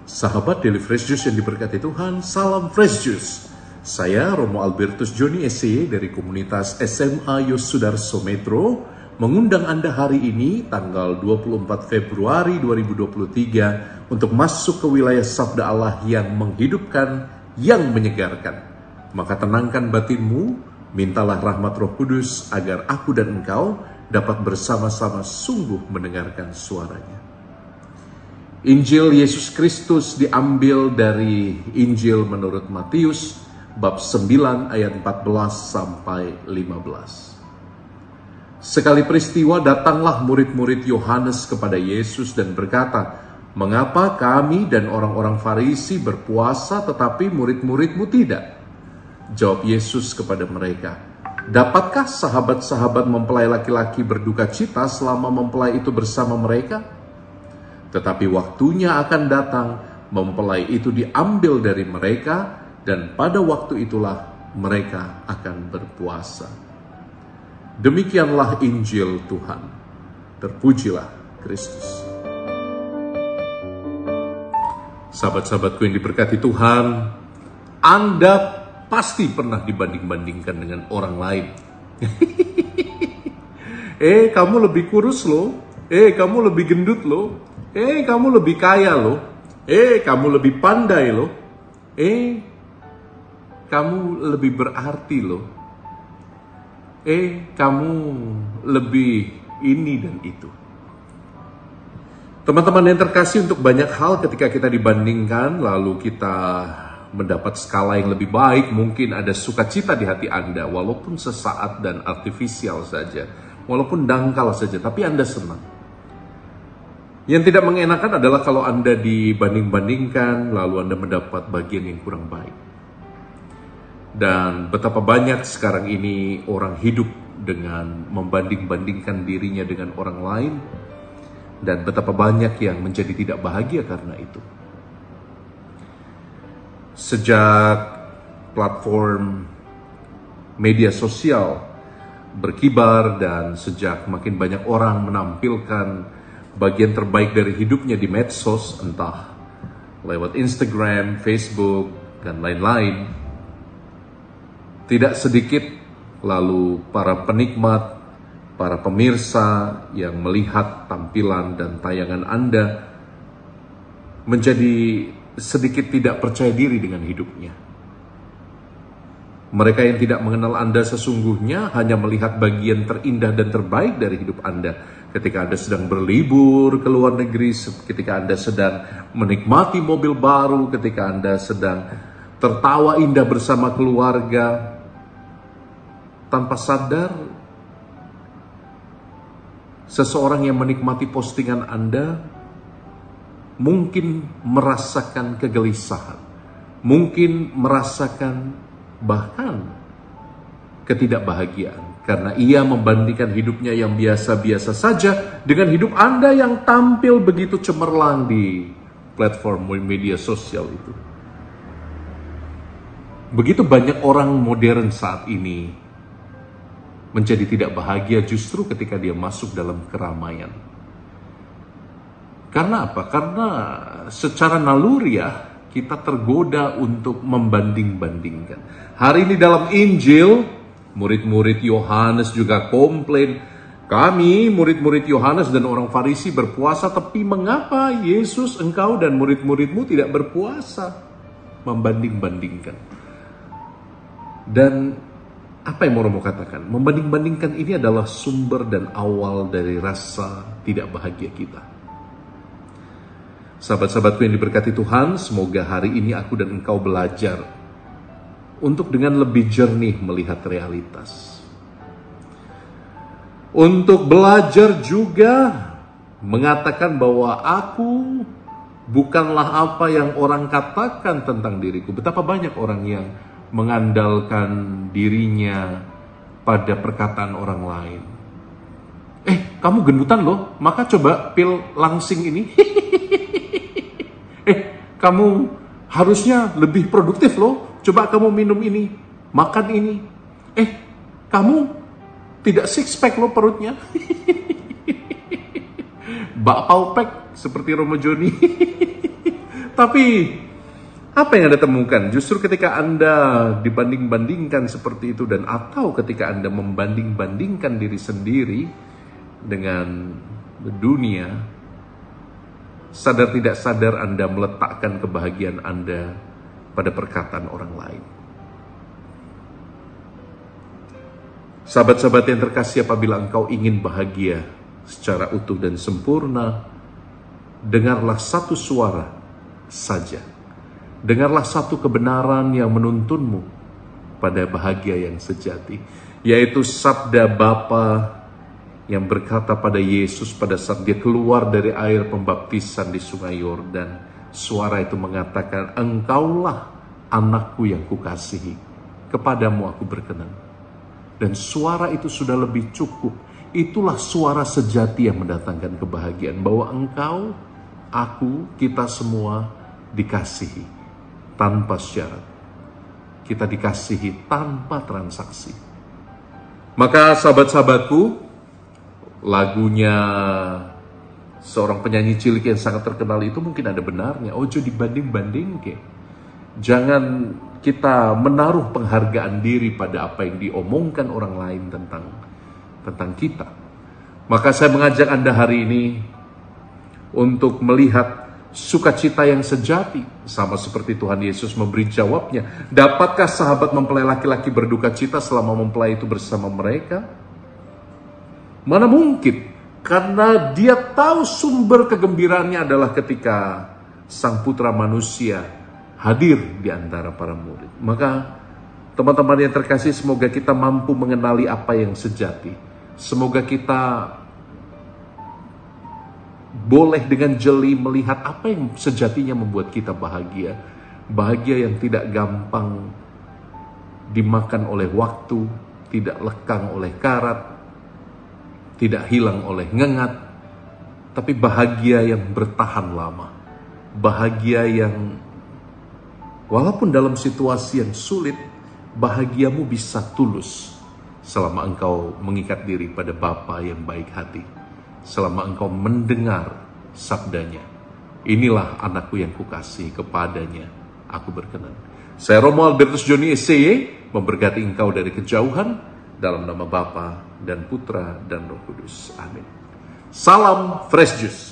Sahabat Daily Fresh Juice yang diberkati Tuhan, salam Fresh Juice. Saya Romo Albertus Joni SC dari komunitas SMA Yosudarso Metro mengundang Anda hari ini tanggal 24 Februari 2023 untuk masuk ke wilayah sabda Allah yang menghidupkan, yang menyegarkan. Maka tenangkan batinmu, mintalah rahmat Roh Kudus agar aku dan engkau dapat bersama-sama sungguh mendengarkan suaranya. Injil Yesus Kristus diambil dari Injil menurut Matius bab 9 ayat 14 sampai 15. Sekali peristiwa datanglah murid-murid Yohanes kepada Yesus dan berkata, "Mengapa kami dan orang-orang Farisi berpuasa tetapi murid-muridmu tidak?" Jawab Yesus kepada mereka, "Dapatkah sahabat-sahabat mempelai laki-laki berduka cita selama mempelai itu bersama mereka? Tetapi waktunya akan datang, mempelai itu diambil dari mereka, dan pada waktu itulah mereka akan berpuasa." Demikianlah Injil Tuhan. Terpujilah Kristus. Sahabat-sahabatku yang diberkati Tuhan, Anda pasti pernah dibanding-bandingkan dengan orang lain. Kamu lebih kurus loh. Kamu lebih gendut loh. Kamu lebih kaya loh. Kamu lebih pandai loh. Kamu lebih berarti loh. Kamu lebih ini dan itu. Teman-teman yang terkasih, untuk banyak hal ketika kita dibandingkan, lalu kita mendapat skala yang lebih baik, mungkin ada sukacita di hati Anda, walaupun sesaat dan artifisial saja, walaupun dangkal saja, tapi Anda senang. Yang tidak mengenakan adalah kalau Anda dibanding-bandingkan, lalu Anda mendapat bagian yang kurang baik. Dan betapa banyak sekarang ini orang hidup dengan membanding-bandingkan dirinya dengan orang lain, dan betapa banyak yang menjadi tidak bahagia karena itu. Sejak platform media sosial berkibar dan sejak makin banyak orang menampilkan bagian terbaik dari hidupnya di medsos, entah lewat Instagram, Facebook, dan lain-lain, tidak sedikit lalu para penikmat, para pemirsa yang melihat tampilan dan tayangan Anda menjadi sedikit tidak percaya diri dengan hidupnya. Mereka yang tidak mengenal Anda sesungguhnya hanya melihat bagian terindah dan terbaik dari hidup Anda. Ketika Anda sedang berlibur ke luar negeri, ketika Anda sedang menikmati mobil baru, ketika Anda sedang tertawa indah bersama keluarga, tanpa sadar, seseorang yang menikmati postingan Anda mungkin merasakan kegelisahan, mungkin merasakan bahkan ketidakbahagiaan, karena ia membandingkan hidupnya yang biasa-biasa saja dengan hidup Anda yang tampil begitu cemerlang di platform media sosial itu. Begitu banyak orang modern saat ini menjadi tidak bahagia justru ketika dia masuk dalam keramaian. Karena apa? Karena secara naluriah kita tergoda untuk membanding-bandingkan. Hari ini dalam Injil, murid-murid Yohanes juga komplain, "Kami, murid-murid Yohanes dan orang Farisi berpuasa, tapi mengapa Yesus, engkau dan murid-muridmu tidak berpuasa?" Membanding-bandingkan. Dan apa yang mau Romo katakan? Membanding-bandingkan ini adalah sumber dan awal dari rasa tidak bahagia kita. Sahabat-sahabatku yang diberkati Tuhan, semoga hari ini aku dan engkau belajar untuk dengan lebih jernih melihat realitas. Untuk belajar juga mengatakan bahwa aku bukanlah apa yang orang katakan tentang diriku. Betapa banyak orang yang mengandalkan dirinya pada perkataan orang lain. Kamu gendutan loh, maka coba pil langsing ini. Kamu harusnya lebih produktif loh, coba kamu minum ini, makan ini. Kamu tidak six pack loh perutnya. Bakpao pack seperti Romo Joni. Tapi apa yang Anda temukan? Justru ketika Anda dibanding-bandingkan seperti itu, dan atau ketika Anda membanding-bandingkan diri sendiri dengan dunia, sadar tidak sadar Anda meletakkan kebahagiaan Anda pada perkataan orang lain. Sahabat-sahabat yang terkasih, apabila engkau ingin bahagia secara utuh dan sempurna, dengarlah satu suara saja. Dengarlah satu kebenaran yang menuntunmu pada bahagia yang sejati, yaitu sabda Bapa yang berkata pada Yesus pada saat dia keluar dari air pembaptisan di sungai Yordan. Suara itu mengatakan, engkaulah anakku yang kukasihi, kepadamu aku berkenan. Dan suara itu sudah lebih cukup. Itulah suara sejati yang mendatangkan kebahagiaan, bahwa engkau, aku, kita semua dikasihi tanpa syarat. Kita dikasihi tanpa transaksi. Maka sahabat-sahabatku, lagunya seorang penyanyi cilik yang sangat terkenal itu mungkin ada benarnya. Ojo dibanding-banding ke. Jangan kita menaruh penghargaan diri pada apa yang diomongkan orang lain tentang kita. Maka saya mengajak Anda hari ini untuk melihat sukacita yang sejati, sama seperti Tuhan Yesus memberi jawabnya. Dapatkah sahabat mempelai laki-laki berduka cita selama mempelai itu bersama mereka? Mana mungkin, karena dia tahu sumber kegembiraannya adalah ketika Sang Putra Manusia hadir di antara para murid. Maka teman-teman yang terkasih, semoga kita mampu mengenali apa yang sejati. Semoga kita boleh dengan jeli melihat apa yang sejatinya membuat kita bahagia. Bahagia yang tidak gampang dimakan oleh waktu, tidak lekang oleh karat, tidak hilang oleh ngengat, tapi bahagia yang bertahan lama. Bahagia yang walaupun dalam situasi yang sulit, bahagiamu bisa tulus selama engkau mengikat diri pada Bapa yang baik hati. Selama engkau mendengar sabdanya, inilah anakku yang kukasihi, kepadanya aku berkenan. Saya Romo Albertus Joni SCY memberkati engkau dari kejauhan, dalam nama Bapa dan Putra dan Roh Kudus. Amin. Salam Fresh Juice.